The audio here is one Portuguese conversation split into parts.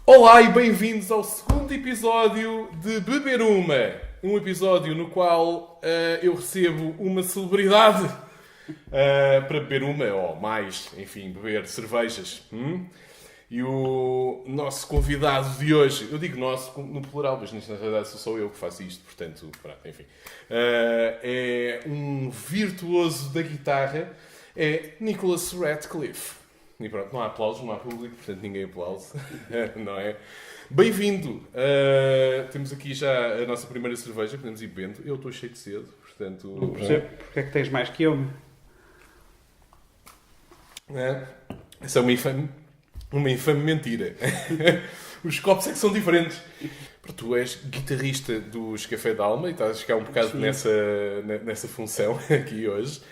Olá e bem-vindos ao segundo episódio de Beber Uma. Um episódio no qual eu recebo uma celebridade para beber uma, ou mais, enfim, beber cervejas. E o nosso convidado de hoje, eu digo nosso no plural, mas na realidade sou só eu que faço isto, portanto, pronto, enfim. É um virtuoso da guitarra, é Nicholas Ratcliffe. E pronto, não há aplausos, não há público, portanto ninguém aplaude, não é? Bem-vindo! Temos aqui já a nossa primeira cerveja, podemos ir bebendo. Eu estou cheio de sede, portanto... Não percebo porque é que tens mais que eu. Essa é uma infame mentira. Os copos é que são diferentes. Porque tu és guitarrista dos Café d'Alma e estás a chegar um bocado nessa função aqui hoje.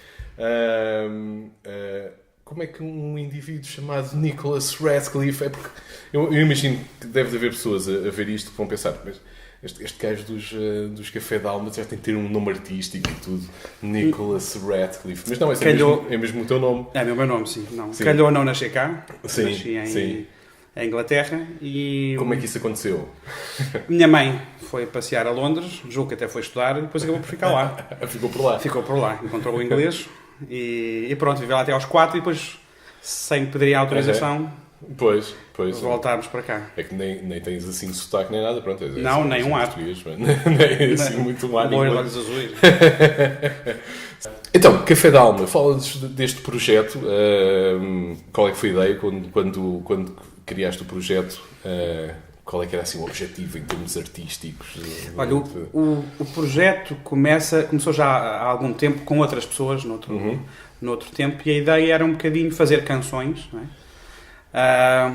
Como é que um indivíduo chamado Nicholas Ratcliffe... É porque eu imagino que deve haver pessoas a ver isto que vão pensar, mas este gajo dos Café d'Alma já tem que ter um nome artístico e tudo. Nicholas Ratcliffe. Mas não, é mesmo o teu nome. É o meu nome, sim. Não. Sim. Calhou não nascer cá. Sim, Nasci em Inglaterra e... Como é que isso aconteceu? Minha mãe foi passear a Londres, julgo que até foi estudar, e depois acabou por ficar lá. Ficou por lá. Ficou por lá. Encontrou o inglês e pronto, viveu lá até aos 4 e depois, sem pedir autorização... Pois. Voltámos para cá. É que nem tens assim sotaque nem nada, pronto. Não, assim, nem um ar. Nem assim muito um ar. Olhos azuis. Então, Café d'Alma, fala-nos deste projeto. Qual é que foi a ideia quando criaste o projeto? Qual é que era assim o objetivo em termos artísticos? Olha, o projeto começou já há algum tempo com outras pessoas, noutro tempo, e a ideia era um bocadinho fazer canções, não é?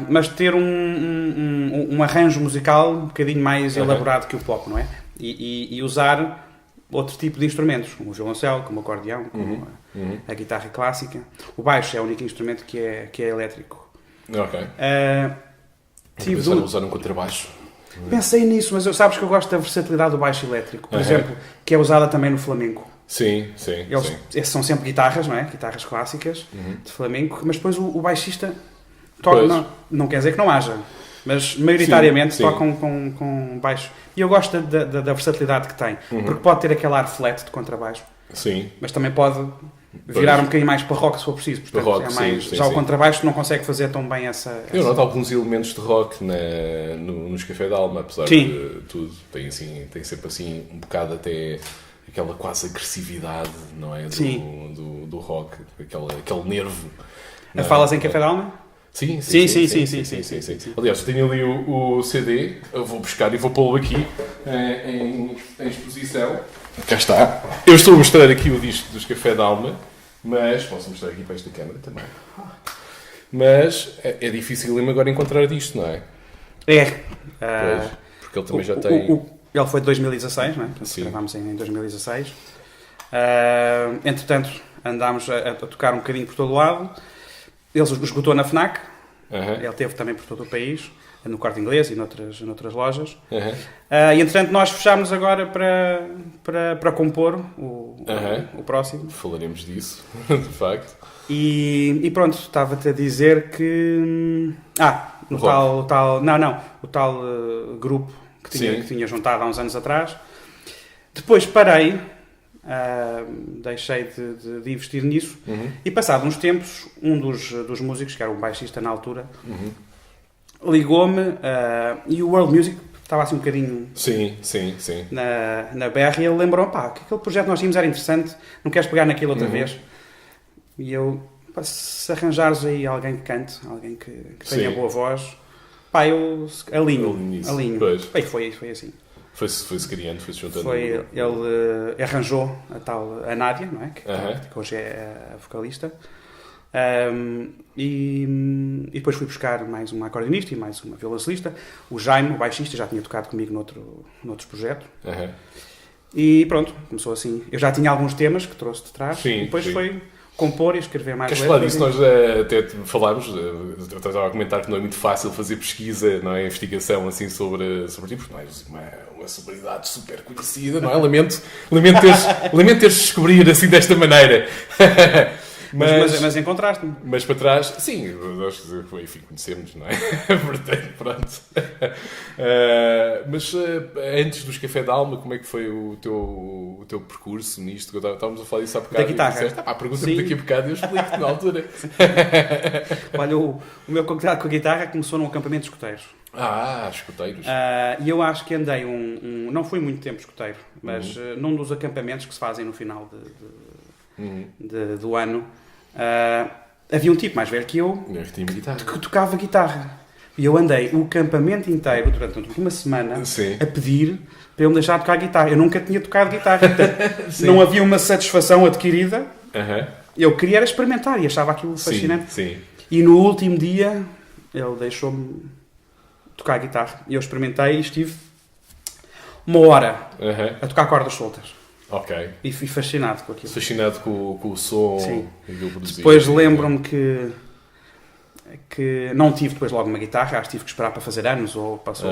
Mas ter um arranjo musical um bocadinho mais elaborado que o pop, não é? E usar outro tipo de instrumentos, como o violoncelo, como o acordeão, como a guitarra clássica. O baixo é o único instrumento que é elétrico. Ok. Tive usar um contrabaixo. Pensei nisso, mas sabes que eu gosto da versatilidade do baixo elétrico, por exemplo, que é usada também no flamenco. Sim. Eles são sempre guitarras, não é? Guitarras clássicas de flamenco, mas depois o baixista não quer dizer que não haja, mas maioritariamente tocam com baixo. E eu gosto da versatilidade que tem, porque pode ter aquele ar flat de contrabaixo, mas também pode virar um bocadinho mais para rock se for preciso. Portanto, rock, o contrabaixo não consegue fazer tão bem essa... Eu noto alguns elementos de rock nos Café d'Alma, apesar de tudo. Tem sempre assim um bocado até aquela quase agressividade, não é? Do rock, aquele nervo. Falas em Café d'Alma? Sim. Aliás, eu tenho ali o CD, eu vou buscar e vou pô-lo aqui em exposição. Cá está. Eu estou a mostrar aqui o disco dos Café d'Alma, mas posso mostrar aqui para esta câmara também. Mas é difícil agora encontrar disto, não é? Pois, porque ele também já tem... Ele foi de 2016, não é? Gravámos em 2016. Entretanto, andámos a tocar um bocadinho por todo o lado. Ele esgotou na FNAC, ele teve também por todo o país, no Corte Inglês e noutras lojas. E entretanto nós fechámos agora para compor o próximo. Falaremos disso, de facto. E pronto, estava-te a dizer que... o tal grupo que tinha juntado há uns anos atrás. Depois parei... deixei de investir nisso e passado uns tempos um dos músicos, que era um baixista na altura, ligou-me e o World Music estava assim um bocadinho na BR e ele lembrou que aquele projeto que nós tínhamos era interessante, não queres pegar naquilo outra vez? E eu, se arranjares aí alguém que cante, alguém que tenha boa voz, eu alinho. E foi assim. Foi-se criando, foi-se juntando. Ele arranjou a Nádia, não é? Que hoje é a vocalista. E depois fui buscar mais uma acordeonista e mais uma violoncelista. O Jaime, o baixista, já tinha tocado comigo noutros projetos. E pronto, começou assim. Eu já tinha alguns temas que trouxe de trás. E depois foi compor e escrever mais Queres falar letras. disso? Nós até falámos, eu estava a comentar que não é muito fácil fazer pesquisa, não é? Investigação assim sobre ti, porque não és uma celebridade super conhecida, não é? Lamento teres descobrir assim desta maneira. Mas encontraste-me. Mas para trás, sim, nós enfim, conhecemos, não é? Portanto, pronto. Mas antes dos Café da Alma, como é que foi o teu percurso nisto? Estávamos a falar disso há bocado. Da guitarra. Disseste, pergunta-me daqui a bocado e eu explico-te na altura. Olha, o meu contato com a guitarra começou num acampamento de escuteiros. Escuteiros. E eu acho que andei não fui muito tempo escuteiro, mas num dos acampamentos que se fazem no final do ano, havia um tipo mais velho que eu que tocava guitarra. E eu andei o acampamento inteiro, durante uma semana, a pedir para ele me deixar tocar guitarra. Eu nunca tinha tocado guitarra, portanto, não havia uma satisfação adquirida. Eu queria era experimentar e achava aquilo fascinante. Sim. E no último dia, ele deixou-me tocar guitarra. E eu experimentei e estive 1 hora a tocar cordas soltas. Ok. E fui fascinado com aquilo. Fascinado com o som. Sim. Que eu produzi. Depois lembro-me que não tive depois logo uma guitarra, acho que tive que esperar para fazer anos, ou passou,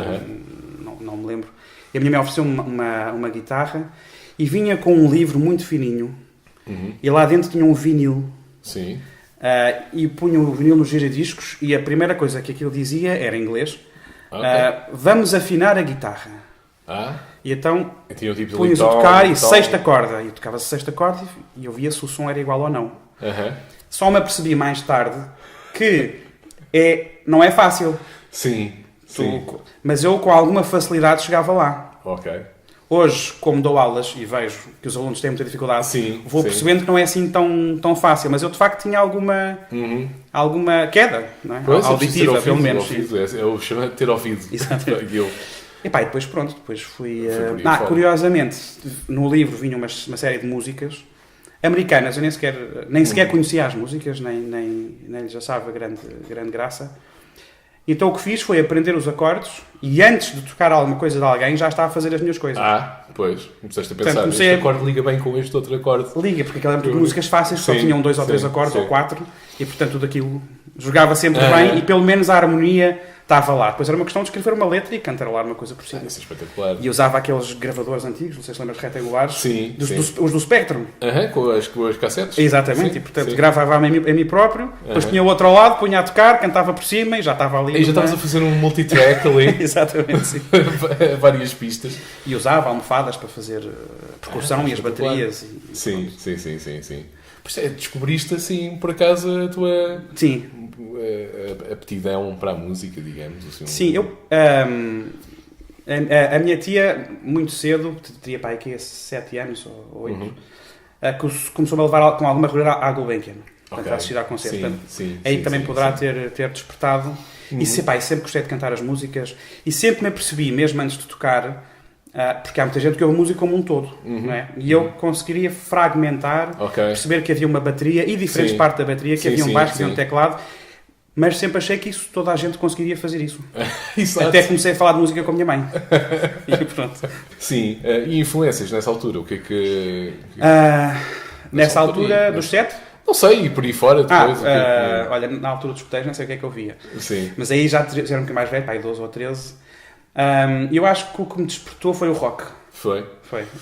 não me lembro. E a minha mãe ofereceu uma guitarra e vinha com um livro muito fininho e lá dentro tinha um vinil. Sim. E punha o vinil nos giradiscos e a primeira coisa que aquilo dizia era em inglês. Vamos afinar a guitarra. E então punhas a tocar e sexta corda. E eu tocava a sexta corda e eu via se o som era igual ou não. Só me apercebi mais tarde que não é fácil. Sim. Mas eu com alguma facilidade chegava lá. Ok. Hoje, como dou aulas e vejo que os alunos têm muita dificuldade, vou percebendo que não é assim tão fácil. Mas eu de facto tinha alguma queda, não é? Auditiva, pelo menos. Eu chamo de ter ouvido. Exatamente. E depois pronto, depois fui... curiosamente, no livro vinha uma série de músicas americanas, eu nem sequer conhecia as músicas, nem lhes achava grande graça. Então o que fiz foi aprender os acordes e antes de tocar alguma coisa de alguém já estava a fazer as minhas coisas. Pois. Começaste a pensar, este acorde liga bem com este outro acorde. Liga, porque aquela época de músicas fáceis só tinham 2 ou 3 acordes ou 4 e portanto tudo aquilo jogava sempre bem e pelo menos a harmonia estava lá. Depois era uma questão de escrever uma letra e cantarolar uma coisa por cima. Isso é espetacular. E usava aqueles gravadores antigos, não sei se lembras, retangulares. Sim. Os do Spectrum. Com as cassetes. Exatamente. E portanto gravava a mim próprio, depois punha o outro ao lado, punha a tocar, cantava por cima e já estava ali. E já estavas a fazer um multitrack ali. Exatamente, sim. Várias pistas. E usava almofadas para fazer percussão e as baterias. Sim. Descobriste assim, por acaso, a tua... Sim. aptidão para a música, digamos. Assim, sim, a minha tia, muito cedo, teria para aqui 7 anos ou 8, começou-me a levar com alguma regularidade à Gulbenkian. Para assistir ao concerto. Aí também poderá ter despertado. E sempre gostei de cantar as músicas. E sempre me apercebi, mesmo antes de tocar... porque há muita gente que ouve música como um todo, não é? E eu conseguiria fragmentar, perceber que havia uma bateria e diferentes partes da bateria, que havia um baixo, que havia um teclado, mas sempre achei que toda a gente conseguiria fazer isso. Até comecei a falar de música com a minha mãe. E pronto. Sim, e influências nessa altura? O que é que... nessa altura dos 7? Não sei, e por aí fora depois. Olha, na altura dos escuteiros, não sei o que é que eu via. Sim. Mas aí já era um bocadinho mais velho, 12 ou 13. Eu acho que o que me despertou foi o rock. Foi.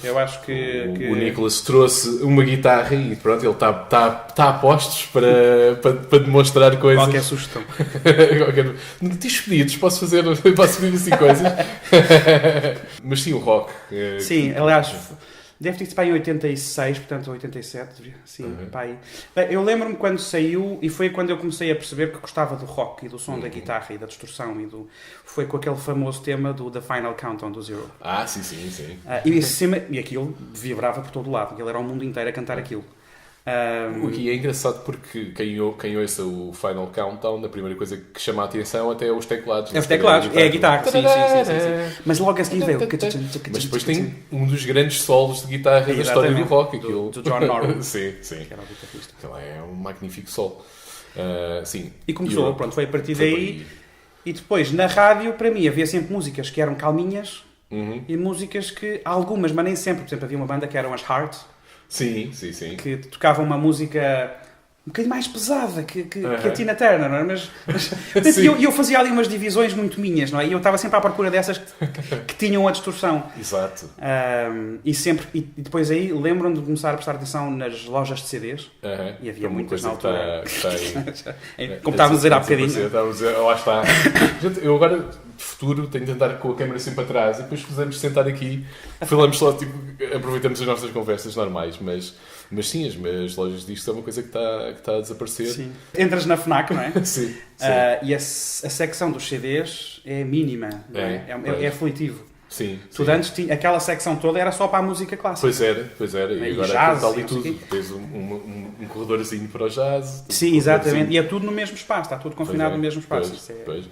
Eu acho que... O Nicholas trouxe uma guitarra e pronto, ele está a postos para demonstrar coisas. Qualquer sugestão. Diz pedidos, posso pedir assim coisas. Mas sim, o rock. Sim, aliás... Deve ter sido para em 86, portanto 87, sim, pai. Eu lembro-me quando saiu, e foi quando eu comecei a perceber que gostava do rock e do som da guitarra e da distorção, foi com aquele famoso tema do The Final Countdown do Zero. Sim. E aquilo vibrava por todo o lado, aquilo era o mundo inteiro a cantar aquilo. O que é engraçado porque quem ouça o Final Countdown, a primeira coisa que chama a atenção até é os teclados. É os teclados, é a guitarra. Sim. Mas logo a seguir veio. Mas depois tem um dos grandes solos de guitarra da história do rock. Do John Norman. Sim. Que era o guitarrista. É um magnífico solo. Sim. E começou, pronto, foi a partir daí. E depois, na rádio, para mim, havia sempre músicas que eram calminhas e músicas que, algumas, mas nem sempre. Por exemplo, havia uma banda que eram as Heart. Sim. Que tocavam uma música bocadinho mais pesada que a Tina Turner, não é? Mas eu fazia ali umas divisões muito minhas, não é? E eu estava sempre à procura dessas que tinham a distorção. Exato. E depois aí lembram-me de começar a prestar atenção nas lojas de CDs. E havia muitas na altura. Como estávamos a dizer há bocadinho. Lá está. Gente, eu agora, de futuro, tenho de andar com a câmera sempre atrás e depois podemos sentar aqui, falamos só, tipo, aproveitamos as nossas conversas normais, mas sim, as lojas disto é uma coisa que está a desaparecer. Sim. Entras na FNAC, não é? Sim. E a secção dos CDs é mínima, não é? É aflitivo. Sim. Tu antes aquela secção toda era só para a música clássica. Pois era. E agora jazz, está ali tudo. Tens um corredorzinho para o jazz. Sim, exatamente. E é tudo no mesmo espaço. Está tudo confinado no mesmo espaço. Pois.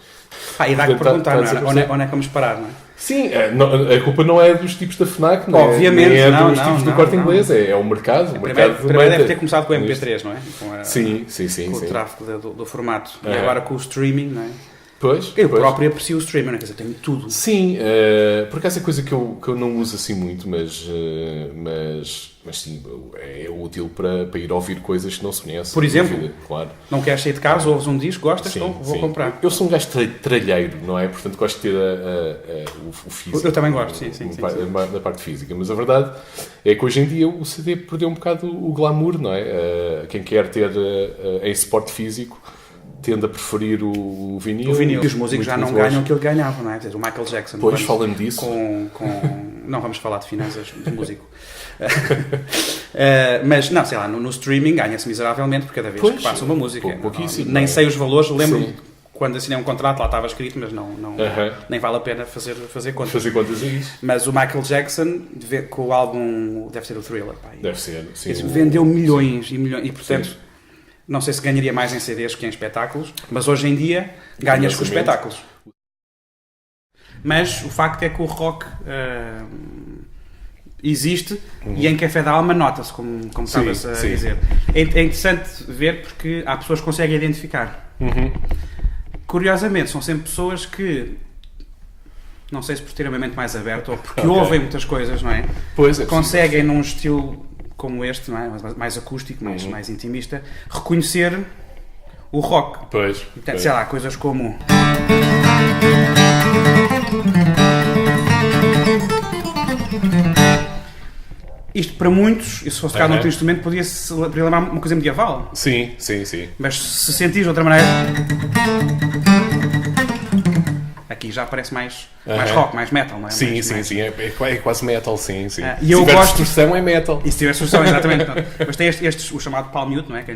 E dá que perguntar, onde é que vamos parar, não é? Sim, a culpa não é dos tipos da FNAC, não obviamente, nem é dos tipos do Corte Inglês, é o mercado. Primeiro deve ter começado com o MP3, não é? Sim. Com o tráfego do formato. E agora com o streaming, não é? Eu próprio aprecio o streaming, não é? Quer dizer, tenho tudo. Sim, por acaso é coisa que eu não uso assim muito, mas sim, é útil para ir ouvir coisas que não se conhecem. Por exemplo, vida, claro. Não queres sair de casa, ouves um disco, gostas, então vou comprar. Eu sou um gajo tralheiro, não é? Portanto, gosto de ter o físico. Eu também gosto, sim. Da parte física, mas a verdade é que hoje em dia o CD perdeu um bocado o glamour, não é? Quem quer ter em suporte físico tende a preferir o vinil. E os músicos já não ganham aquilo que ganhavam, não é? O Michael Jackson. Pois, falando disso. Não vamos falar de finanças de músico. Mas, não, sei lá, no streaming ganha-se miseravelmente por cada vez que passa uma música. Pouquíssimo. Nem sei os valores, lembro-me quando assinei um contrato, lá estava escrito, mas nem vale a pena fazer contas. Fazer contas é isso. Mas o Michael Jackson, com o álbum, deve ser o Thriller. Deve ser, sim. Vendeu milhões e milhões, e portanto... Não sei se ganharia mais em CDs que em espetáculos, mas hoje em dia ganhas com os espetáculos. Mas o facto é que o rock existe e em Café da Alma nota-se, como estavas a dizer. É interessante ver porque há pessoas que conseguem identificar. Curiosamente, são sempre pessoas que, não sei se por terem uma mente mais aberta ou porque ouvem muitas coisas, não é? Conseguem num estilo como este, não é? Mais acústico, mais intimista, reconhecer o rock. Sei lá, coisas como... Isto para muitos, e se fosse tocar noutro instrumento, podia-se lembrar uma coisa medieval. Sim. Mas se sentires de outra maneira... Aqui já parece mais rock, mais metal, não é? Sim. É quase metal, sim. E eu se tiver distorção, é metal. E se tiver distorção, exatamente. Mas tem o chamado palm mute, não é? Que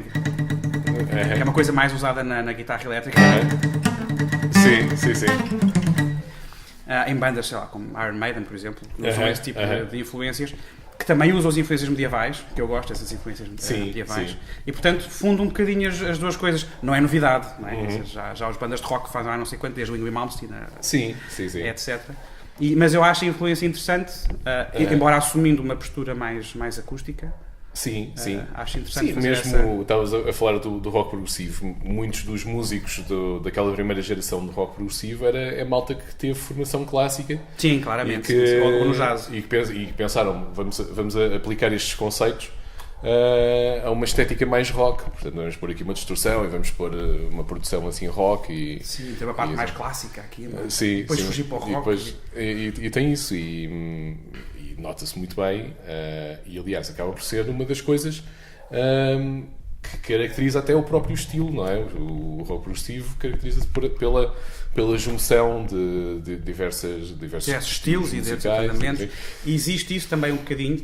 é uma coisa mais usada na guitarra elétrica. Sim. Em bandas, sei lá, como Iron Maiden, por exemplo, que usam esse tipo de influências, que também usam as influências medievais, que eu gosto dessas influências medievais, e portanto fundam um bocadinho as duas coisas. Não é novidade, não é? Já os bandas de rock fazem há não sei quanto, desde o Yngwie Malmsteen, etc. Mas eu acho a influência interessante, embora assumindo uma postura mais acústica. Sim. Acho interessante fazer mesmo estavas a falar do rock progressivo. Muitos dos músicos daquela primeira geração de rock progressivo é malta que teve formação clássica. Sim, claramente. Ou no jazz. E que pensaram, vamos aplicar estes conceitos a uma estética mais rock. Portanto, vamos pôr aqui uma distorção e vamos pôr uma produção assim rock. Sim, tem uma parte mais clássica aqui. Sim, depois fugir para o rock. E tem isso. E nota-se muito bem, e aliás acaba por ser uma das coisas que caracteriza até o próprio estilo, não é? O rock progressivo caracteriza-se pela junção de diversos estilos e elementos. E existe isso também um bocadinho,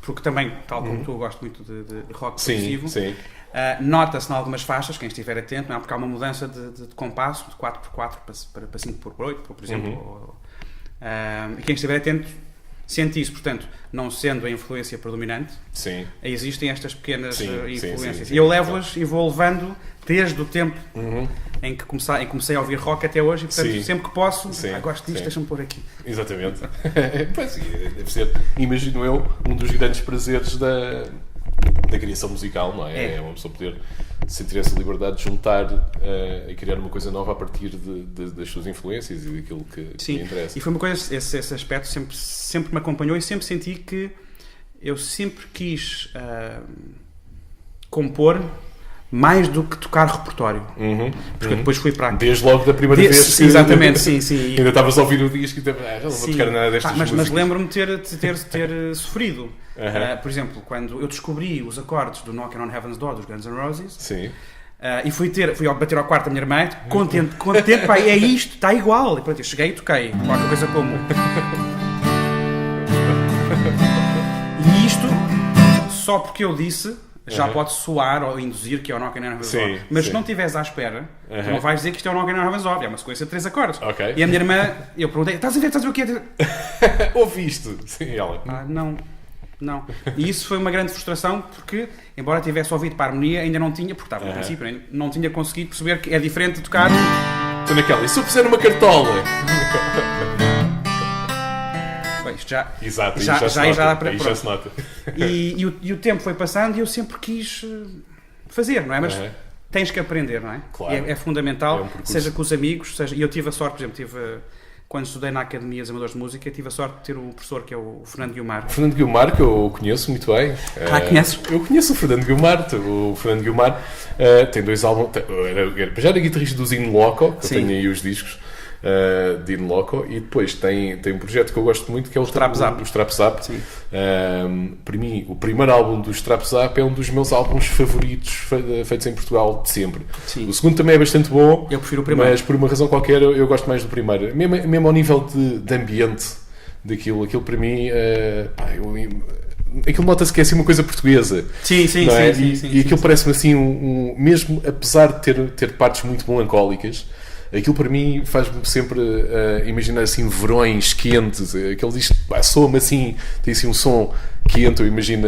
porque também, tal como tu, eu gosto muito de rock progressivo. Sim. Nota-se em algumas faixas, quem estiver atento, não é? Porque há uma mudança de compasso de 4x4 para 5x8, por exemplo. E quem estiver atento sente isso, portanto, não sendo a influência predominante, existem estas pequenas influências. E eu levo-as e vou levando desde o tempo em que comecei a ouvir rock até hoje, e portanto, sempre que posso, gosto disto, deixa-me pôr aqui. Exatamente. Pois, deve ser, imagino eu, um dos grandes prazeres da criação musical, não é? É uma pessoa poder sentir essa liberdade de juntar e criar uma coisa nova a partir das suas influências e daquilo que lhe interessa. E foi uma coisa, esse aspecto sempre me acompanhou, e sempre senti que eu sempre quis compor mais do que tocar repertório. Porque eu depois fui para... Desde logo da primeira vez que... Exatamente, sim. Ainda estavas a ouvir o disco e já não vou tocar nada destas músicas. Mas lembro-me de ter sofrido. Por exemplo, quando eu descobri os acordes do Knockin' on Heaven's Door dos Guns N' Roses... Sim. E fui bater ao quarto da minha irmã, contente, pá, é isto, está igual. E pronto, eu cheguei e toquei, qualquer coisa como... E isto, só porque eu disse, já pode soar ou induzir que é o Knockin' on Heaven's Door. Mas se não estiveres à espera, não vais dizer que isto é o Knockin' on Heaven's Door, é uma sequência de 3 acordes. Okay. E a minha irmã, eu perguntei, estás a ver o que é? Ouviste? Sim, ela. Não. E isso foi uma grande frustração porque, embora tivesse ouvido para a harmonia, ainda não tinha, porque estava no princípio, ainda não tinha conseguido perceber que é diferente de tocar. Estou naquela, e se eu puser uma cartola? Bem, isto já... Exato, já dá para... já se nota. E o tempo foi passando e eu sempre quis fazer, não é? Mas tens que aprender, não é? Claro. É fundamental, percurso. seja com os amigos, e eu tive a sorte, por exemplo, quando estudei na Academia dos Amadores de Música, tive a sorte de ter o professor que é o Fernando Guilmar. O Fernando Guilmar, que eu conheço muito bem. Conheces? Eu conheço o Fernando Guilmar. O Fernando Guilmar tem 2 álbuns. Já era guitarrista do In Loco, que eu tenho aí os discos de In Loco, e depois tem um projeto que eu gosto muito, que é o Strap Zap. Sim. Para mim, o primeiro álbum do Strap Zap é um dos meus álbuns favoritos feitos em Portugal de sempre. Sim. O segundo também é bastante bom. Eu prefiro o primeiro. Mas por uma razão qualquer eu gosto mais do primeiro. Mesmo ao nível de ambiente daquilo. Aquilo para mim... aquilo nota-se que é assim uma coisa portuguesa. Sim. E aquilo parece-me assim, mesmo apesar de ter partes muito melancólicas, aquilo para mim faz-me sempre imaginar assim verões quentes. Aquele disco soa-me assim, tem assim um som quente. Eu imagino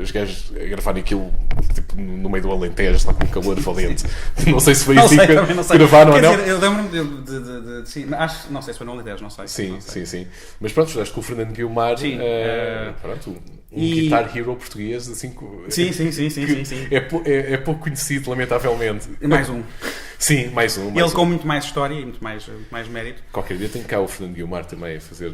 os gajos a gravarem aquilo tipo, no meio do Alentejo, lá com um calor valente. Não sei se foi assim que gravaram ou não. Dizer, eu lembro-me de sim, não sei se foi no Alentejo, não sei. Sim. Mas pronto, acho que o Fernando Guilmar, pronto, guitar hero português, assim, sim. É pouco conhecido, lamentavelmente. Mais um. Sim, mais um. Ele com muito mais história e muito mais mérito. Qualquer dia tem cá o Fernando Guilmar também a fazer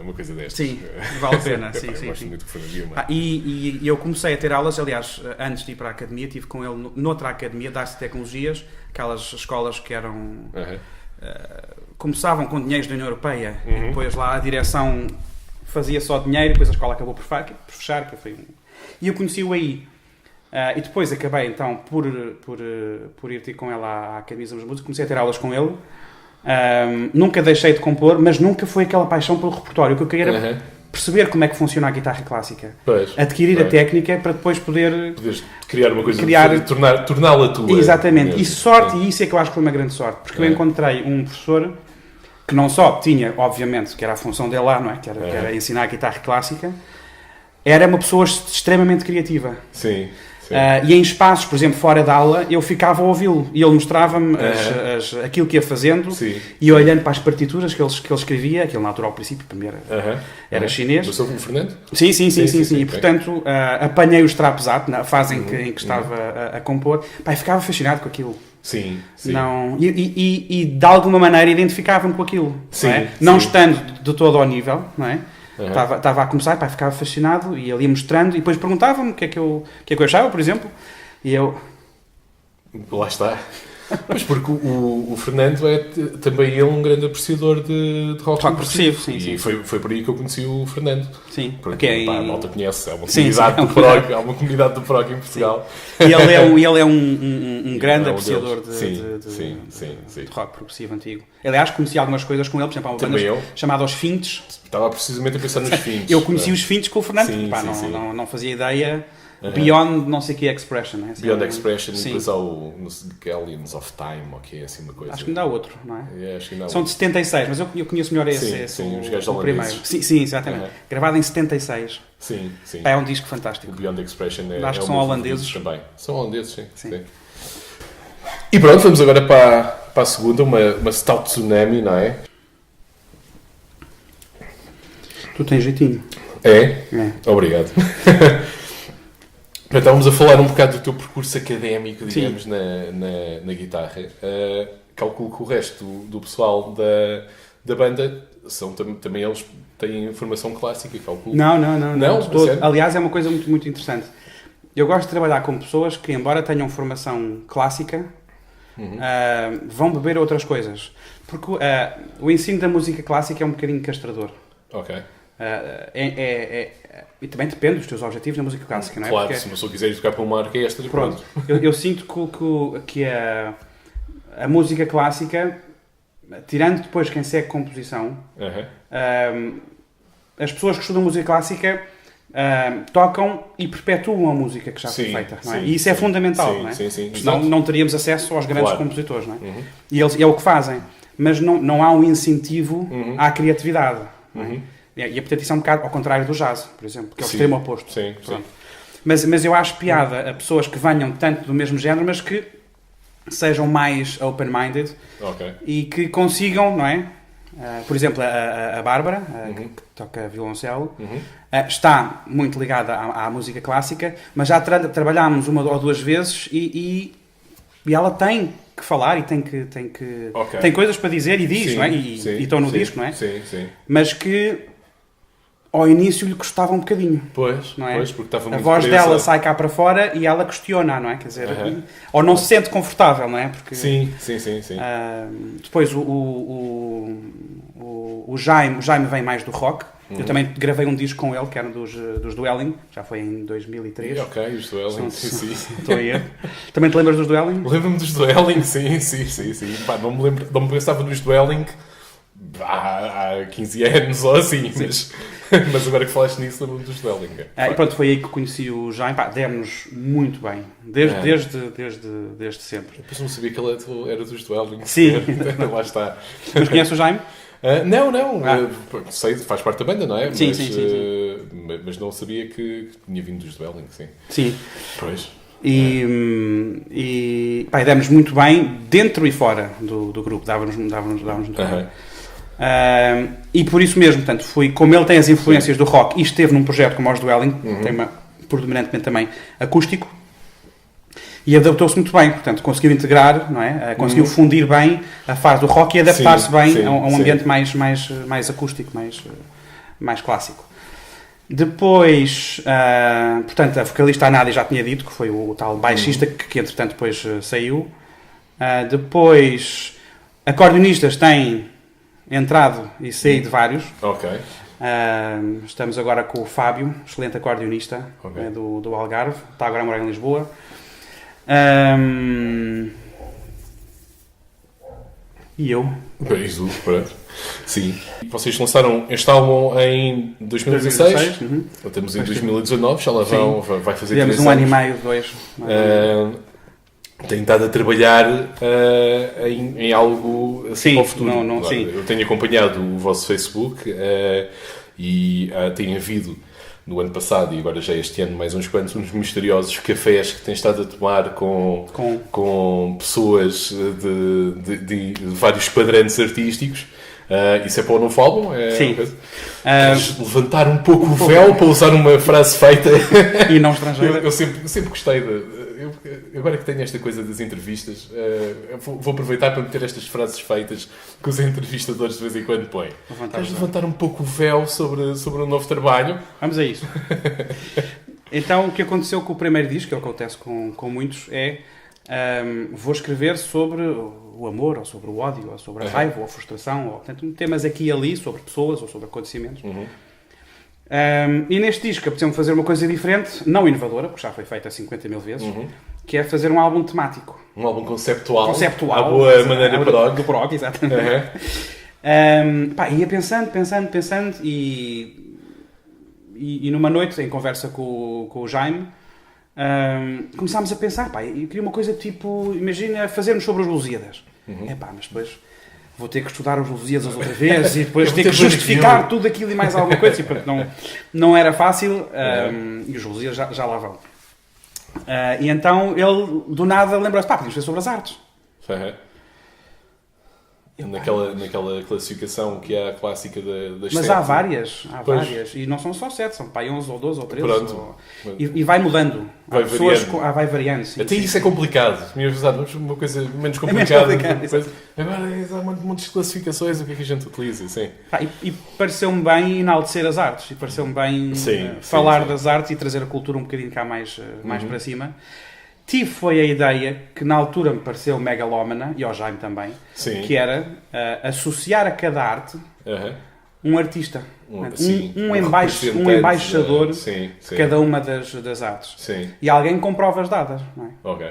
uma coisa destas. Sim, vale a pena. Sim. Gosto muito do Fernando Guilmar. E eu comecei a ter aulas, aliás, antes de ir para a academia, estive com ele noutra academia, da Arte de Tecnologias, aquelas escolas que eram... começavam com dinheiros da União Europeia e depois lá a direção fazia só dinheiro, depois a escola acabou por fechar, que foi... E eu conheci-o aí. E depois acabei então por ir ter com ela à Academia de Música, comecei a ter aulas com ele. Nunca deixei de compor, mas nunca foi aquela paixão pelo repertório. O que eu queria era perceber como é que funciona a guitarra clássica, adquirir a técnica para depois poderes criar uma coisa, torná-la tua. Exatamente, e sorte, e isso é que eu acho que foi uma grande sorte, porque eu encontrei um professor que não só tinha, obviamente, que era a função dele lá, não é? Que era ensinar a guitarra clássica, era uma pessoa extremamente criativa. Sim. E em espaços, por exemplo, fora da aula, eu ficava a ouvi-lo e ele mostrava-me aquilo que ia fazendo e eu olhando para as partituras que ele escrevia, aquilo na altura ao princípio também era chinês. Mas o Fernando? Sim. E portanto apanhei o Strap Zap na fase em que estava a compor. Pá, ficava fascinado com aquilo. Sim. Não, e de alguma maneira identificava-me com aquilo. Não estando de todo ao nível, não é? Estava a começar, pá, ficava fascinado e ele ia mostrando e depois perguntava-me o que é que eu achava, por exemplo, e eu... Lá está. Mas porque o Fernando é também ele um grande apreciador de rock progressivo. Sim. E foi por aí que eu conheci o Fernando. Sim. Porque a malta conhece, há uma comunidade do prog, há uma comunidade do prog em Portugal. E ele é um grande apreciador de rock progressivo antigo. Aliás, conheci algumas coisas com ele, por exemplo, há uma banda chamada Os Fintos. Estava precisamente a pensar nos Fintos. Eu conheci os Fintos com o Fernando, não fazia ideia... Beyond não sei que Expression, não é? Assim, Beyond Expression, e depois há o Galleons of Time, ok, assim uma coisa. Acho que ainda há outro, não é? Acho que ainda há São de 76, mas eu conheço melhor esse. Sim, os gajos o primeiro. Sim, exatamente. Gravado em 76. Sim. É um disco fantástico. O Beyond Expression acho que são holandeses também. São holandeses, sim. E pronto, vamos agora para a segunda, uma Stout Tsunami, não é? Tu tens jeitinho. É? Obrigado. Estávamos a falar um bocado do teu percurso académico, digamos, na guitarra. Calculo que o resto do pessoal da banda também eles têm formação clássica, calculo. Não. Aliás, é uma coisa muito, muito interessante. eu gosto de trabalhar com pessoas que, embora tenham formação clássica, vão beber outras coisas. Porque o ensino da música clássica é um bocadinho castrador. Ok. E também depende dos teus objetivos na música clássica, não é? Claro, Porque, se uma pessoa quiser tocar para uma orquestra, pronto. eu sinto que a música clássica, tirando depois quem segue composição, as pessoas que estudam música clássica tocam e perpetuam a música que já foi feita, não é? E isso é fundamental, não é? Senão não teríamos acesso aos grandes compositores, não é? E eles, é o que fazem. Mas não há um incentivo à criatividade, não é? E a portanto isso é um bocado ao contrário do jazz, por exemplo, que é o extremo oposto. Sim. Mas eu acho piada a pessoas que venham tanto do mesmo género, mas que sejam mais open-minded e que consigam, não é? Por exemplo, a Bárbara, que toca violoncelo, está muito ligada à música clássica, mas já trabalhámos uma ou duas vezes e ela tem que falar e tem coisas para dizer e diz, não é? E estão no disco, não é? Sim. Mas que ao início lhe custava um bocadinho. Pois, não é? Porque estava muito a voz presa. dela sai cá para fora e ela questiona, não é? Quer dizer, ou não se sente confortável, não é? Porque, Sim. depois o Jaime vem mais do rock. Eu também gravei um disco com ele, que era dos Dwelling, já foi em 2003. Ok, os Dwelling, sim. Estou a ir. Também te lembras dos Dwelling? Lembro-me dos Dwelling, sim. Pá, não me pensava nos Dwelling há 15 anos ou assim, mas agora que falaste nisso, lembro-me dos Dwelling. E pronto, foi aí que conheci o Jaime. Demos muito bem, desde sempre. Depois não sabia que ele era dos Dwelling. Sim. Lá está. Mas conheces o Jaime? Não. Sei, faz parte da banda, não é? Sim. Mas não sabia que tinha vindo dos Dwelling, sim. Sim. Pois. E demos muito bem dentro e fora do grupo, dávamos muito bem. E por isso mesmo, portanto, como ele tem as influências do rock e esteve num projeto como os Dwelling, tem predominantemente também acústico, e adaptou-se muito bem, portanto, conseguiu integrar, não é? Conseguiu fundir bem a fase do rock e adaptar-se bem a um ambiente mais acústico, mais clássico. Depois, portanto, a vocalista a Nádia já tinha dito, que foi o tal baixista que entretanto depois saiu. Depois, acordeonistas têm entrado e saído vários. Ok. Estamos agora com o Fábio, excelente acordeonista, do Algarve, está agora a morar em Lisboa. E eu. Pronto. Sim. Vocês lançaram este álbum em 2016. Estamos em 2019, já lá vai fazer 3 anos. Tivemos 1 ano e meio, 2. Tenho estado a trabalhar em algo assim para o futuro. Eu tenho acompanhado o vosso Facebook e tem havido no ano passado e agora já este ano mais uns quantos, uns misteriosos cafés que têm estado a tomar com pessoas de vários padrões artísticos. Isso é para o novo álbum? Sim. Queres levantar um pouco o véu para usar uma frase feita? E não estrangeira. Eu sempre gostei agora que tenho esta coisa das entrevistas, vou aproveitar para meter estas frases feitas que os entrevistadores de vez em quando põem. Queres levantar um pouco o véu sobre o novo trabalho? Vamos a isso. Então, o que aconteceu com o primeiro disco, que é o que acontece com muitos, vou escrever sobre o amor, ou sobre o ódio, ou sobre a raiva, ou a frustração, ou portanto, temas aqui e ali, sobre pessoas, ou sobre acontecimentos. E neste disco apeteceu-me fazer uma coisa diferente, não inovadora, porque já foi feita 50 mil vezes, que é fazer um álbum temático. Um álbum conceptual. À boa maneira prog. Do prog, exatamente. Ia pensando e numa noite, em conversa com o Jaime, começámos a pensar, eu queria uma coisa tipo, imagina fazermos sobre os Lusíadas. Mas depois vou ter que estudar os Lusíadas outra vez e depois ter que justificar tudo aquilo e mais alguma coisa. E, portanto, não era fácil e os Lusíadas já lá vão. E então ele, do nada, lembrou-se, podíamos fazer sobre as artes. naquela classificação que é a clássica das Mas 7. há várias. E não são só 7, são pá, 11 ou 12 ou 13. Pronto. E vai mudando. Vai variando. Vai variando, sim. Até sim. isso é complicado. Me avisado, vamos uma coisa menos complicada. Agora há um monte de classificações, o que é que a gente utiliza? Sim. E pareceu-me bem enaltecer as artes. E pareceu-me bem falar das artes e trazer a cultura um bocadinho cá mais para cima. Foi a ideia, que na altura me pareceu megalómana, e ao Jaime também, que era associar a cada arte um artista. Um embaixador de cada uma das artes. Sim. E alguém com provas dadas. Não é? Ok.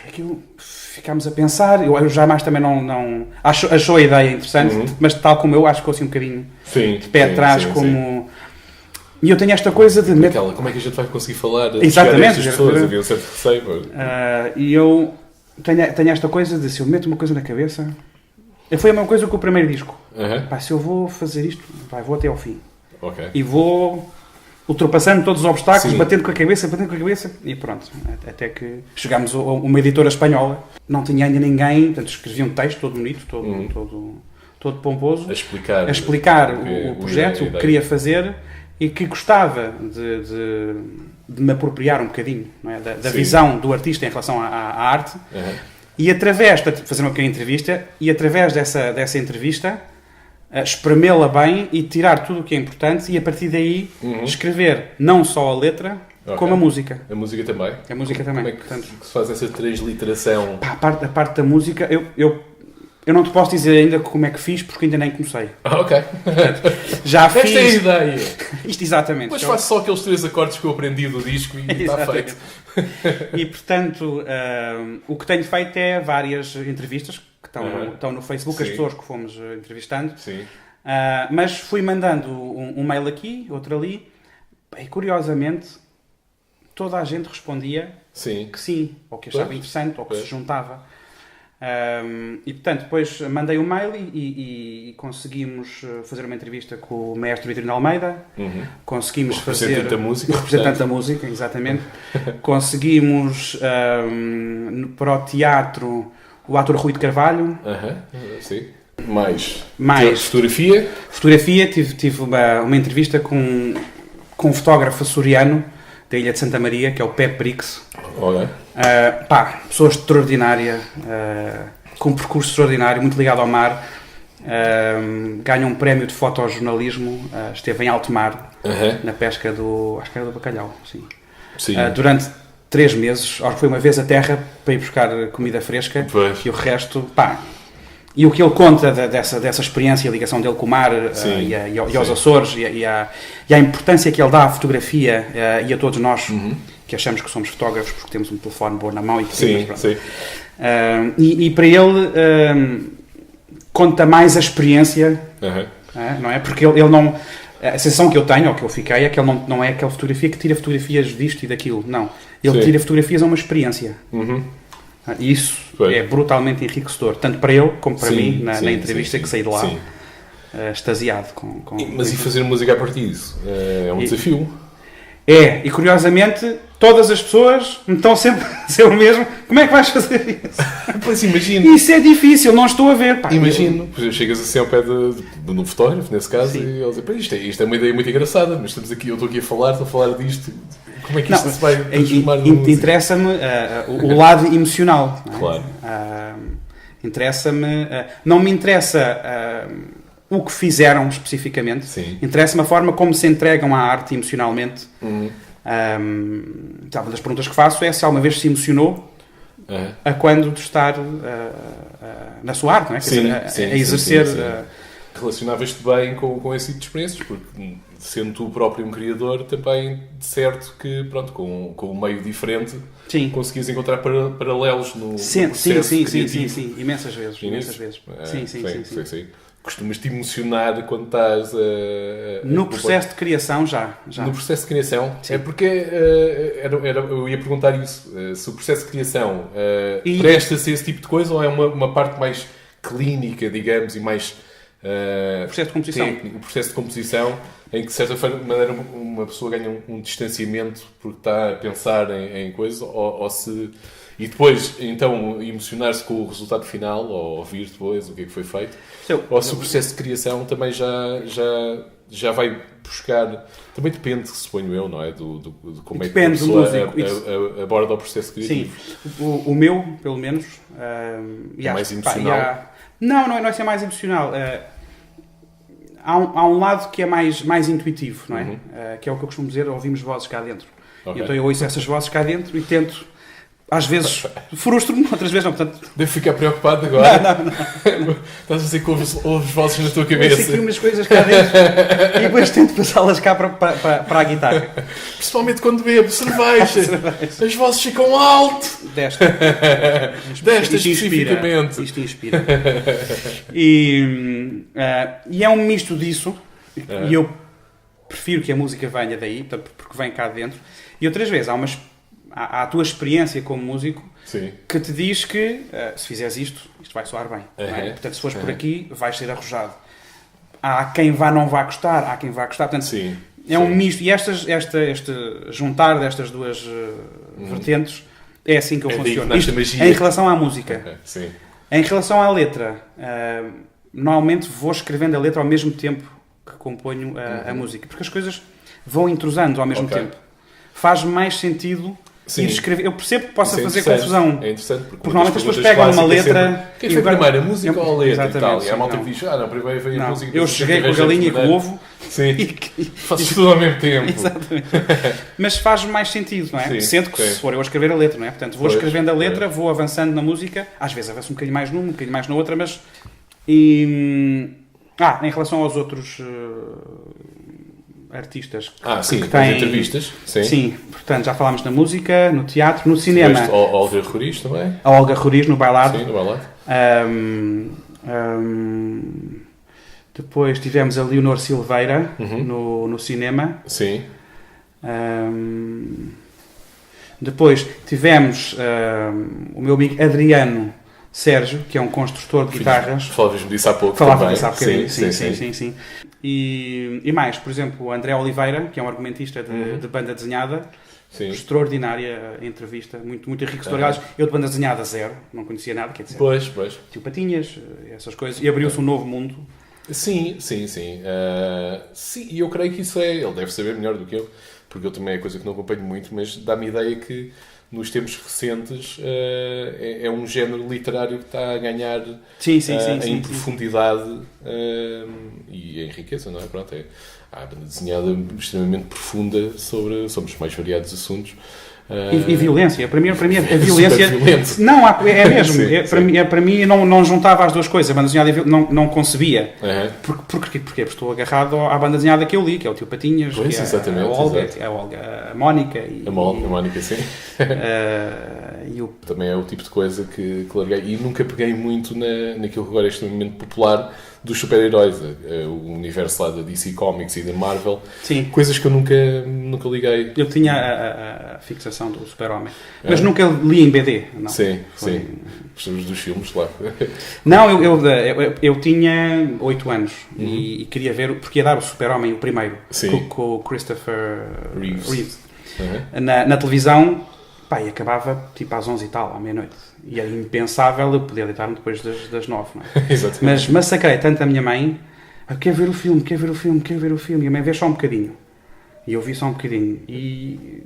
Aquilo ficámos a pensar. Eu jamais também não achou a ideia interessante, mas tal como eu, acho que fosse um bocadinho de pé atrás, como... E eu tenho esta coisa de... Como é que a gente vai conseguir falar? Exatamente. As pessoas havia um certo receio. E eu tenho esta coisa de, se eu meto uma coisa na cabeça... Foi a mesma coisa que o primeiro disco. Se eu vou fazer isto, vou até ao fim. Okay. E vou ultrapassando todos os obstáculos, batendo com a cabeça, e pronto. Até que chegámos a uma editora espanhola. Não tinha ainda ninguém, portanto escrevia um texto todo bonito, todo pomposo. A explicar o projeto, o que queria fazer... E que gostava de me apropriar um bocadinho, não é? da visão do artista em relação à arte. E através de fazer uma pequena entrevista, e através dessa entrevista, espremê-la bem e tirar tudo o que é importante, e a partir daí escrever não só a letra, como a música. A música também? A música também. Como é que se faz essa transliteração? A parte da música, eu não te posso dizer ainda como é que fiz, porque ainda nem comecei. Ok. Já fiz... Esta é a ideia. Isto exatamente. Mas faço só aqueles 3 acordes que eu aprendi do disco e está feito. E, portanto, o que tenho feito é várias entrevistas que estão no Facebook, as pessoas que fomos entrevistando. Sim. Mas fui mandando um mail aqui, outro ali, e curiosamente toda a gente respondia que sim, ou que achava interessante, ou que se juntava. E portanto depois mandei um mail e conseguimos fazer uma entrevista com o maestro Vitorino Almeida. Conseguimos fazer representante da música, exatamente. Conseguimos para o teatro o ator Rui de Carvalho. Sim. Mais fotografia, tive uma entrevista com um fotógrafo açoriano da Ilha de Santa Maria, que é o Pepe Brix. Pessoa extraordinária, com um percurso extraordinário, muito ligado ao mar. Ganha um prémio de fotojornalismo, esteve em alto mar, na pesca acho que era do bacalhau, sim. Durante 3 meses, foi uma vez a terra para ir buscar comida fresca, e o resto, e o que ele conta dessa experiência, a ligação dele com o mar e aos Açores, e a importância que ele dá à fotografia e a todos nós, que achamos que somos fotógrafos porque temos um telefone bom na mão e para ele conta mais a experiência, não é? Porque ele não... A sensação que eu tenho, ou que eu fiquei, é que ele não é aquela fotografia que tira fotografias disto e daquilo, não. Ele tira fotografias a uma experiência. E isso é brutalmente enriquecedor, tanto para ele como para mim, na entrevista que saí de lá, extasiado. Mas e fazer música a partir disso? É um desafio? E curiosamente, todas as pessoas me estão sempre a dizer o mesmo. Como é que vais fazer isso? Pois imagino. Isso é difícil, não estou a ver. Imagino. Chegas assim ao pé de um fotógrafo, nesse caso, e ele diz, isto é uma ideia muito engraçada, mas eu estou aqui a falar disto. Como é que isto se vai transformar numa música? Interessa-me o lado emocional. Não é? Claro. Interessa-me... não me interessa o que fizeram especificamente. Interessa-me a forma como se entregam à arte emocionalmente. Uma das perguntas que faço é se alguma vez se emocionou a quando de estar na sua arte, não é? A exercer... Relacionavas-te bem com esse tipo de experiências, porque sendo tu próprio um criador, também de certo que, pronto, com um meio diferente, conseguias encontrar paralelos no processo criativo. Sim, imensas vezes. Sim. Costumas-te emocionar quando estás no processo de criação, já. No processo de criação? Sim. É porque eu ia perguntar isso. Se o processo de criação presta-se a esse tipo de coisa, ou é uma parte mais clínica, digamos, e mais... processo de composição. Técnico, o processo de composição, em que de certa maneira uma pessoa ganha um distanciamento porque está a pensar em coisas, ou se E depois, então, emocionar-se com o resultado final, ou ouvir depois o que é que foi feito. Ou se o processo de criação também já vai buscar... Também depende, suponho eu, não é? De como é que a pessoa aborda o processo criativo. Sim. O meu, pelo menos... é mais emocional? Não é ser mais emocional. Há um lado que é mais intuitivo, não é? Que é o que eu costumo dizer, ouvimos vozes cá dentro. Okay. Então eu ouço essas vozes cá dentro e tento... Às vezes frustro-me, outras vezes não. Portanto... Devo ficar preocupado agora? Não. Estás a dizer que ouves vozes na tua cabeça? Eu sei aqui umas coisas cá dentro e depois tento passá-las cá para a guitarra. Principalmente quando bebo cerveja. As vozes ficam alto. Desta especificamente. Isto inspira. E é um misto disso. E eu prefiro que a música venha daí, porque vem cá dentro. E outras vezes há a tua experiência como músico. Sim. Que te diz que se fizeres isto vai soar bem. Não é? Portanto, se fores por aqui, vais ser arrojado. Há quem não vá gostar, há quem vá gostar. Portanto, sim. Um misto. E este juntar destas duas vertentes é assim que eu funciono. Em relação à música. Sim. Em relação à letra, normalmente vou escrevendo a letra ao mesmo tempo que componho a música. Porque as coisas vão entrosando ao mesmo tempo. Faz mais sentido ir escrever. Eu percebo que possa fazer confusão. É interessante, porque normalmente as pessoas pegam uma letra... Quem foi primeiro, a música ou a letra? Exatamente, e há malta que diz, primeiro veio a música... Eu cheguei com a galinha e com o ovo... Sim, faço tudo ao mesmo tempo. Exatamente. Mas faz mais sentido, não é? Sendo que se for eu a escrever a letra, não é? Portanto, vou escrevendo a letra, vou avançando na música, às vezes avanço um bocadinho mais numa, um bocadinho mais na outra, mas... em relação aos outros... artistas que têm entrevistas. Sim, portanto, já falámos na música, no teatro, no cinema. A Olga Roriz também? A Olga Roriz no bailado. Sim, no bailado. Depois tivemos a Leonor Silveira no cinema. Sim. Depois tivemos o meu amigo Adriano Sérgio, que é um construtor de guitarras. Falávamos disso há pouco. Sim. E mais, por exemplo, o André Oliveira, que é um argumentista de banda desenhada. Sim. Extraordinária entrevista, muito enriquecedora. Eu de banda desenhada zero, não conhecia nada, quer dizer. Pois. Tio Patinhas, essas coisas. E abriu-se um novo mundo. Sim. E eu creio que isso ele deve saber melhor do que eu, porque eu também é coisa que não acompanho muito, mas dá-me ideia que nos tempos recentes é um género literário que está a ganhar em profundidade e em riqueza, não é? Pronto, há banda desenhada extremamente profunda sobre os mais variados assuntos. E violência. Para mim a violência... Não, é mesmo. Sim. Para mim não juntava as duas coisas. A banda desenhada não concebia. Porquê? Porque estou agarrado à banda desenhada que eu li, que é o Tio Patinhas, pois, que é exatamente, a Olga, a Mónica. A Mónica, sim. Também é o tipo de coisa que larguei. E nunca peguei muito naquilo que agora é extremamente popular dos super-heróis, o universo lá da DC Comics e da Marvel. Sim. Coisas que eu nunca liguei. Eu tinha a fixação do Super-Homem, mas nunca li em BD. Não. Sim. Gostamos dos filmes lá. Não, eu tinha 8 anos e queria ver, porque ia dar o Super-Homem, o primeiro, com o Christopher Reeves. Na televisão, e acabava tipo às 11 e tal, à meia-noite. E era impensável eu poder deitar-me depois das 9, não é? Exatamente. Mas massacrei tanto a minha mãe, quer ver o filme, e a mãe vê só um bocadinho. E eu vi só um bocadinho. E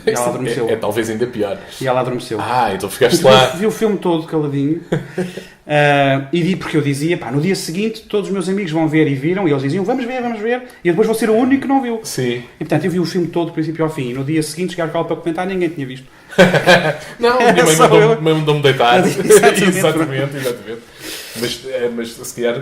ela adormeceu. É talvez ainda pior. E ela adormeceu. Então ficaste lá. Vi o filme todo caladinho. Porque eu dizia, no dia seguinte todos os meus amigos vão ver, e viram, e eles diziam, vamos ver, e eu depois vou ser o único que não viu. Sim. E portanto eu vi o filme todo, do princípio ao fim, e no dia seguinte chegaram cá para comentar, ninguém tinha visto. Não, minha mãe mandou-me deitar. Exatamente. Mas se calhar,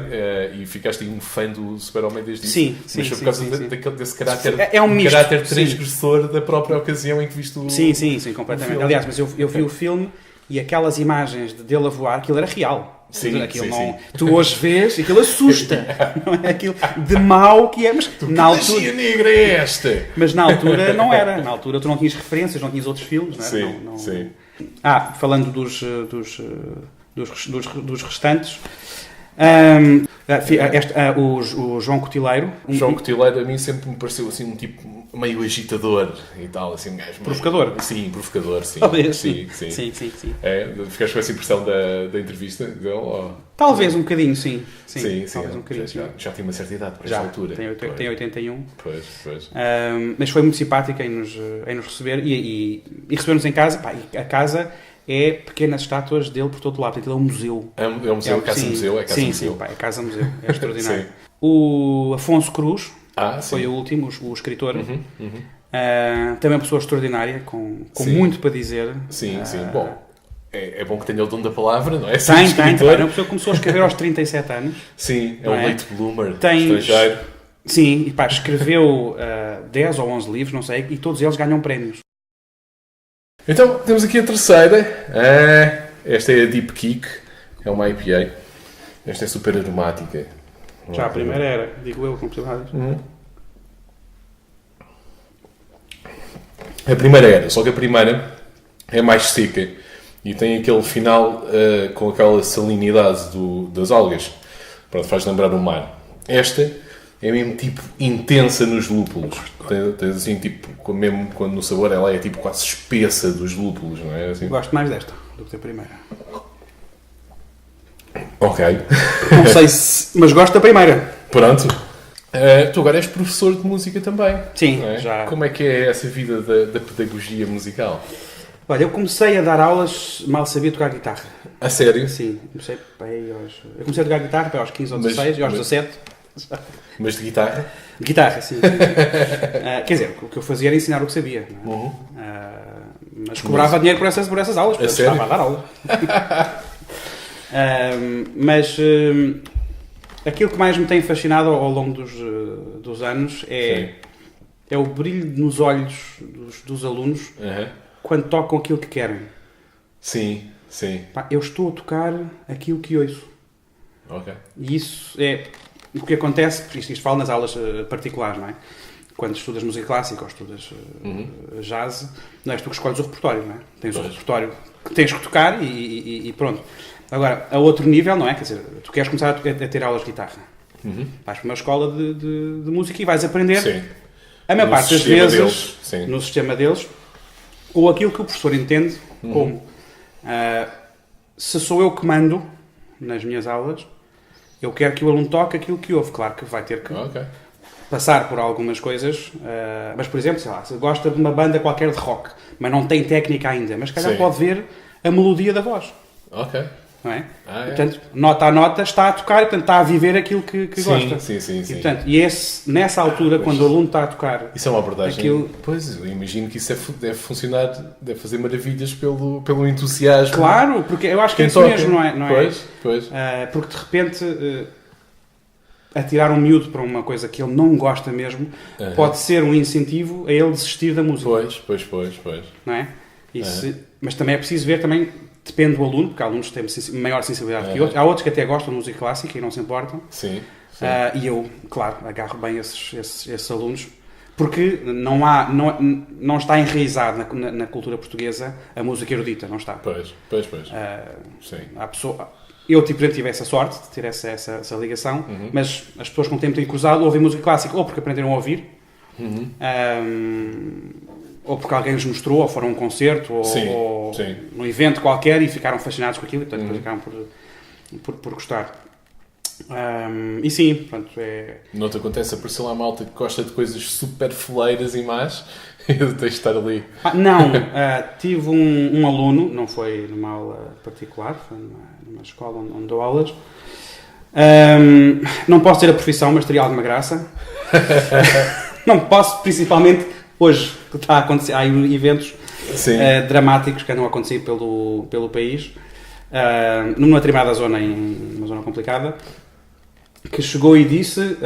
e ficaste um fã do Super-Homem desde isso. Sim. Mas foi por causa desse caráter, misto, caráter transgressor da própria ocasião em que viste o... Sim, completamente. Aliás, mas eu vi o filme e aquelas imagens dele a voar, aquilo era real. Sim. Tu hoje vês, aquilo assusta. Não é aquilo de mau que é, mas na altura... Que negra é esta? Mas na altura não era. Na altura tu não tinhas referências, não tinhas outros filmes, não é? Sim. Falando dos restantes... o João Cotileiro. João Cotileiro a mim sempre me pareceu assim um tipo meio agitador e tal, assim, um gajo Provocador. Meio... Sim, provocador, sim. Talvez, sim. Sim. É, ficaste com essa impressão da entrevista dele? Ou... Talvez um bocadinho, sim. Sim. Talvez um bocadinho, Já tinha uma certa idade para já essa altura. tem 81. Pois. Mas foi muito simpática em nos receber e receber-nos em casa. Pá, e a casa é pequenas estátuas dele por todo lado. Portanto, ele é um museu. É um museu, casa-museu? É casa-museu. Sim, pá, é casa-museu. É extraordinário. O Afonso Cruz foi o último, o escritor. Também uma pessoa extraordinária, com muito para dizer. Sim. Bom, é bom que tenha o dom da palavra, não é? Tem. É uma pessoa que começou a escrever aos 37 anos. Sim, é um late bloomer estrangeiro. Sim, e pá, escreveu 10 ou 11 livros, não sei, e todos eles ganham prémios. Então, temos aqui a terceira. Esta é a Deep Kick. É uma IPA. Esta é super aromática. Já a primeira era, digo eu, com possibilidades. A primeira era, só que a primeira é mais seca e tem aquele final com aquela salinidade das algas. Pronto, faz lembrar o mar. Esta é mesmo tipo intensa nos lúpulos. Tens assim, tipo, mesmo quando no sabor ela é tipo quase espessa dos lúpulos, não é? Assim. Gosto mais desta do que da primeira. Ok. Não sei se... mas gosto da primeira. Pronto. Tu agora és professor de música também. Sim, é? já. Como é que é essa vida da pedagogia musical? Olha, eu comecei a dar aulas, mal sabia tocar guitarra. A sério? Sim, eu comecei a tocar guitarra aos 15 ou 16 e aos 17. Mas de guitarra? De guitarra, sim. Quer dizer, o que eu fazia era ensinar o que sabia. Não é? Mas cobrava dinheiro por essas aulas, porque estava a dar aulas. Aquilo que mais me tem fascinado ao longo dos anos é o brilho nos olhos dos alunos quando tocam aquilo que querem. Sim. Pá, eu estou a tocar aquilo que ouço. Ok. E isso é o que acontece, isto falo nas aulas particulares, não é? Quando estudas música clássica ou estudas jazz, não és tu que escolhes o repertório, não é? Tens o repertório que tens que tocar e pronto. Agora, a outro nível, não é? Quer dizer, tu queres começar a ter aulas de guitarra. Vais para uma escola de música e vais aprender. Sim. A maior parte das vezes, no sistema deles, ou aquilo que o professor entende como se sou eu que mando nas minhas aulas, eu quero que o aluno toque aquilo que ouve. Claro que vai ter que passar por algumas coisas, mas, por exemplo, sei lá, se gosta de uma banda qualquer de rock, mas não tem técnica ainda, mas se calhar pode ver a melodia da voz. Ok. Não é? Portanto, nota a nota, está a tocar e, portanto, está a viver aquilo que gosta. Sim. E, portanto, nessa altura, quando o aluno está a tocar... Isso é uma abordagem... Pois, eu imagino que isso deve funcionar, deve fazer maravilhas pelo entusiasmo. Claro, porque eu acho que é isso mesmo, não é? Pois. Porque, de repente, atirar um miúdo para uma coisa que ele não gosta mesmo pode ser um incentivo a ele desistir da música. Pois. Não é? Mas também é preciso ver também... Depende do aluno, porque há alunos que têm maior sensibilidade que outros. Há outros que até gostam de música clássica e não se importam. Sim. E eu, claro, agarro bem esses alunos, porque não está enraizado na cultura portuguesa a música erudita, não está. Pois. Sim. Eu, tive essa sorte de ter essa ligação, mas as pessoas com o tempo têm cruzado ouvem música clássica ou porque aprenderam a ouvir, ou porque alguém os mostrou, ou foram a um concerto, ou num evento qualquer e ficaram fascinados com aquilo e, portanto, depois acabam por gostar. E sim, pronto, Não te acontece aparecer lá a malta que gosta de coisas super foleiras e más e tens de estar ali? Não, tive um aluno, não foi numa aula particular, foi numa escola onde dou aulas. Não posso ter a profissão, mas teria alguma graça. Não posso, principalmente... Hoje, que está a acontecer, há eventos dramáticos que andam a acontecer pelo país, numa determinada zona, uma zona complicada, que chegou e disse,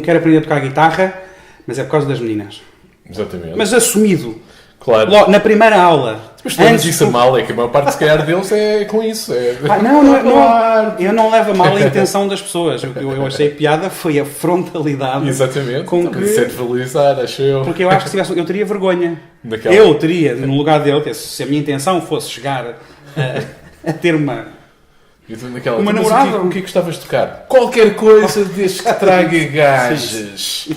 quero aprender a tocar guitarra, mas é por causa das meninas. Exatamente. Mas assumido. Claro. Logo, na primeira aula. Mas tu antes isso a mal, é que a maior parte, se calhar, deles é com isso. Eu não levo a mal a intenção das pessoas. O que eu achei piada foi a frontalidade. Exatamente. Com que... Isso é de valorizar, acho eu. Porque eu acho que eu teria vergonha. Daquela... Eu teria, no lugar dele, se a minha intenção fosse chegar a ter uma E tu naquela, Uma mas namorada? o que é que gostavas de tocar? Qualquer coisa desde que traga gajas.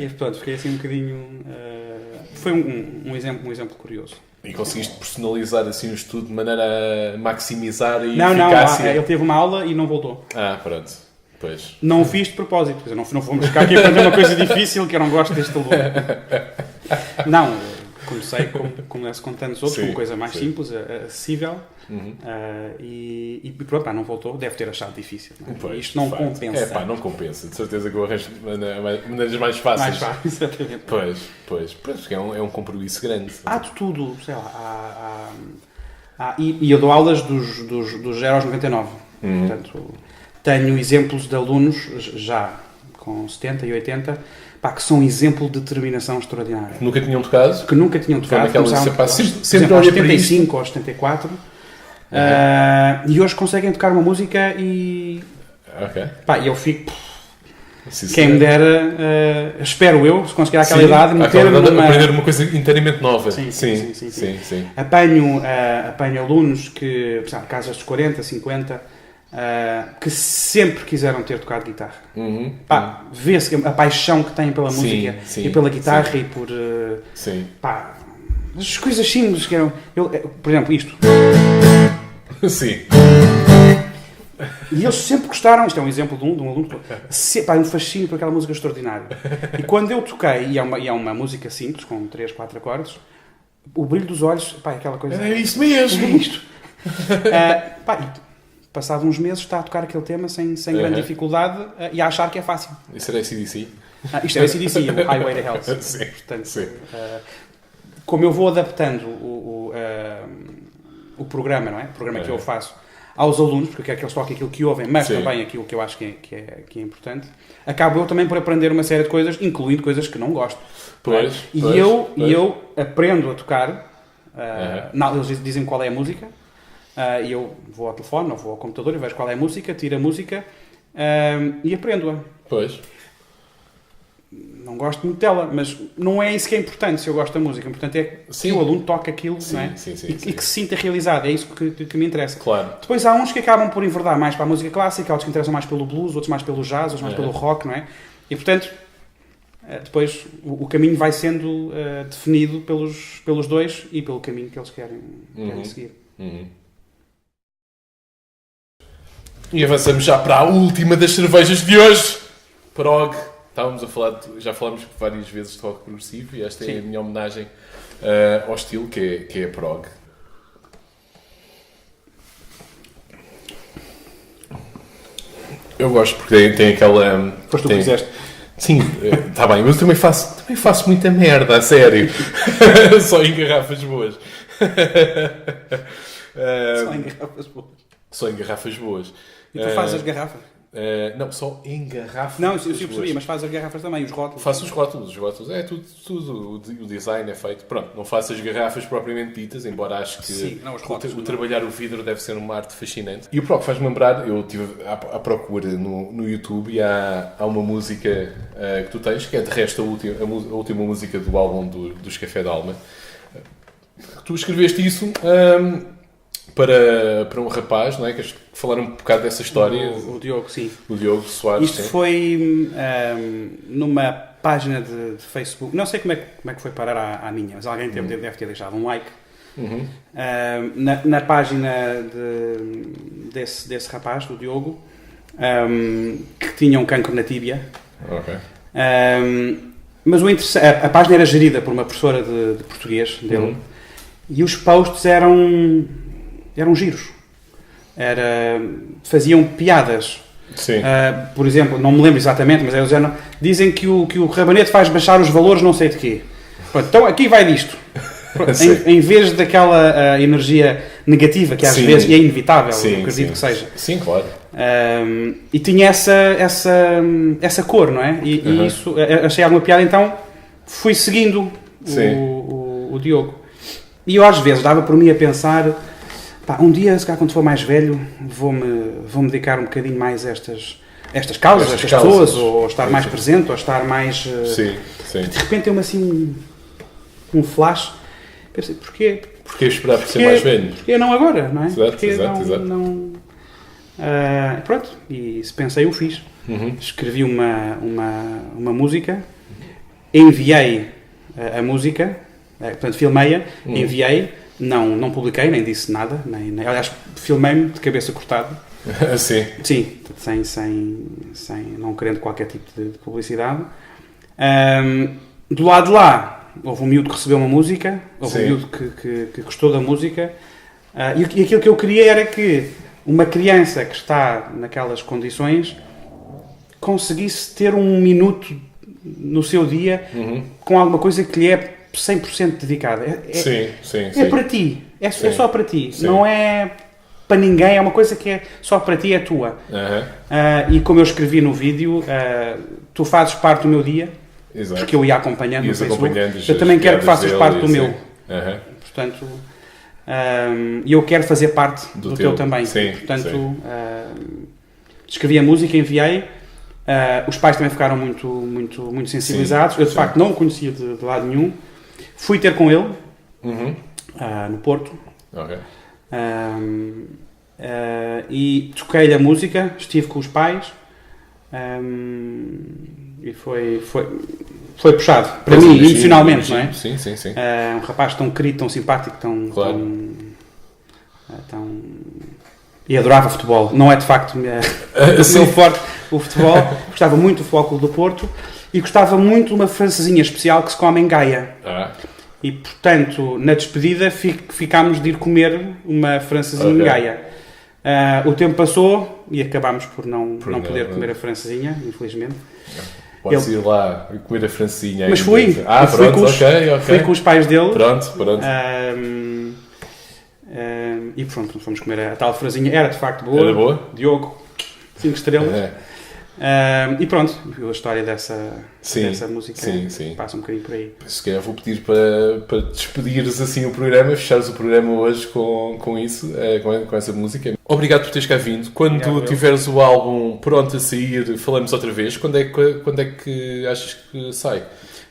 E pronto, fiquei assim um bocadinho... foi um exemplo curioso. E conseguiste personalizar assim o estudo de maneira a maximizar a Não, eficácia? ele teve uma aula e não voltou. Pronto. Pois. Não o fiz de propósito. Quer dizer, não fomos ficar aqui a aprender uma coisa difícil que eu não gosto deste aluno. Não, comecei com tantos outros, com uma coisa mais simples, acessível. E pronto, não voltou. Deve ter achado difícil. Não é? Pois, isto não compensa. Não compensa. De certeza que eu arranjo maneiras mais fáceis. Mais fácil, exatamente. Pois, porque é um compromisso grande. Há de tudo, sei lá. E eu dou aulas dos 0 aos 99. Portanto, tenho exemplos de alunos, já com 70 e 80, que são exemplo de determinação extraordinária. Nunca tinham tocado? Que nunca tinham tocado. Sempre aos 75 ou aos 74. E hoje conseguem tocar uma música e... eu fico... Quem me dera, espero eu, se conseguir àquela idade, meter-me numa... aprender uma coisa inteiramente nova. Sim. Apanho alunos que, por exemplo, casas dos 40, 50, que sempre quiseram ter tocado guitarra. Vê-se a paixão que têm pela música e pela guitarra e por... as coisas simples que eram... por exemplo, isto. Sim. E eles sempre gostaram, isto é um exemplo de um aluno, um fascínio por aquela música extraordinária. E quando eu toquei, e é uma música simples, com 3, 4 acordes, o brilho dos olhos, aquela coisa... É isso mesmo! É isto! Passado uns meses está a tocar aquele tema sem grande dificuldade e a achar que é fácil. Isso era AC/DC? Isto é AC/DC, o Highway to Hell. Portanto, como eu vou adaptando o programa, não é? O programa que eu faço aos alunos, porque eu quero que eles toquem aquilo que ouvem, mas também aquilo que eu acho que é importante, acabo eu também por aprender uma série de coisas, incluindo coisas que não gosto. E eu aprendo a tocar, eles dizem qual é a música, e eu vou ao telefone ou vou ao computador e vejo qual é a música, tiro a música e aprendo-a. Não gosto muito dela, mas não é isso que é importante se eu gosto da música. O importante é que o aluno toque aquilo não é? E que se sinta realizado. É isso que me interessa. Claro. Depois há uns que acabam por enverdar mais para a música clássica, outros que interessam mais pelo blues, outros mais pelo jazz, outros mais pelo rock, não é? E portanto, depois o caminho vai sendo definido pelos dois e pelo caminho que eles querem seguir. E avançamos já para a última das cervejas de hoje. Prog. Estávamos a falar, já falámos várias vezes de rock progressivo e esta é a minha homenagem ao estilo que é a prog. Eu gosto porque tem aquela... Pois tu fizeste. Sim, está bem, mas eu também faço muita merda, a sério. Só em garrafas boas. Só em garrafas boas. Só em garrafas boas. E tu fazes as garrafas? Não, só em garrafas. Não, eu percebi, mas fazes as garrafas também, os rótulos. Faço os rótulos, é tudo. O design é feito. Pronto, não faço as garrafas propriamente ditas, embora acho que o trabalhar o vidro deve ser uma arte fascinante. E o prog faz-me lembrar, eu estive à procura no YouTube e há uma música que tu tens, que é de resto a última música do álbum dos Café d'Alma. Tu escreveste isso para um rapaz, não é? Queres falar um bocado dessa história? O Diogo, sim. O Diogo Soares. Isto foi numa página de Facebook. Não sei como é que foi parar à minha, mas alguém deve ter deixado um like. Na página desse rapaz, do Diogo, que tinha um cancro na tíbia. Mas a página era gerida por uma professora de português dele. E os posts eram giros. Faziam piadas. Por exemplo, não me lembro exatamente, mas eles dizem que o rabanete faz baixar os valores não sei de quê. Pronto, então aqui vai disto. Em vez daquela energia negativa que às vezes é inevitável, eu acredito que seja. Sim, claro. E tinha essa cor, não é? E isso, achei alguma piada, então fui seguindo o Diogo. E eu às vezes dava por mim a pensar, um dia, se calhar quando for mais velho, vou-me dedicar um bocadinho mais a estas causas, estas pessoas, ou estar mais presente, ou estar mais... De repente deu-me assim um flash, Pensei, porquê? Porquê esperar por ser mais velho? Porquê não agora, não é? Exato, Porquê exato, exato. Pronto, e se pensei, eu fiz. Escrevi uma música, enviei a música, portanto, filmei-a, enviei, não publiquei, nem disse nada, aliás, filmei-me de cabeça cortada. Sim. Sim, sem não querendo qualquer tipo de publicidade. Do lado de lá, houve um miúdo que recebeu uma música, houve um miúdo que gostou da música, e aquilo que eu queria era que uma criança que está naquelas condições conseguisse ter um minuto no seu dia com alguma coisa que lhe é 100% dedicada. É para ti, é só para ti, não é para ninguém, é uma coisa que é só para ti, é tua. E como eu escrevi no vídeo, tu fazes parte do meu dia, porque eu ia acompanhando no Facebook, eu também quero que faças parte do meu. Portanto, e eu quero fazer parte do teu também. Portanto, escrevi a música, enviei. Os pais também ficaram muito sensibilizados. Eu, de facto, não o conhecia de lado nenhum. Fui ter com ele, no Porto. E toquei-lhe a música, estive com os pais. E foi puxado, para mim, emocionalmente, não é? Sim. Um rapaz tão querido, tão simpático, tão e adorava futebol. Não é de facto o meu forte o futebol. Gostava muito do Futebol Clube do Porto e gostava muito de uma francesinha especial que se come em Gaia. E portanto, na despedida ficámos de ir comer uma francesinha em Gaia. O tempo passou e acabámos por não poder comer a francesinha, infelizmente. Podes ir lá e comer a francesinha. Mas fui. Fui com os pais dele. Pronto. E pronto, fomos comer a tal francesinha. Era de facto boa. Era boa? Diogo, 5 estrelas. E pronto, viu a história dessa música. Passa um bocadinho por aí. Se calhar vou pedir para despedires assim o programa, fechares o programa hoje com isso, com essa música. Obrigado por teres cá vindo. Quando tiveres o álbum pronto a sair, falamos outra vez. Quando é que achas que sai?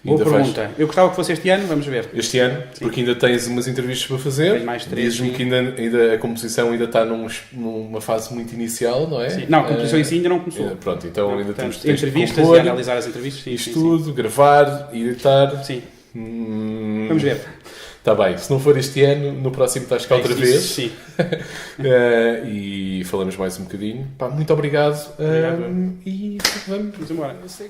Boa pergunta. Eu gostava que fosse este ano, vamos ver. Este ano? Sim. Porque ainda tens umas entrevistas para fazer. Tenho mais 3. Diz-me que ainda a composição ainda está numa fase muito inicial, não é? Sim. Não, a composição em si ainda não começou. Pronto, então ainda temos entrevistas e analisar as entrevistas. Isto tudo, gravar, editar. Sim. Vamos ver. Está bem, se não for este ano, no próximo estás cá outra vez. Sim. E falamos mais um bocadinho. Muito obrigado. E vamos embora. Eu sei.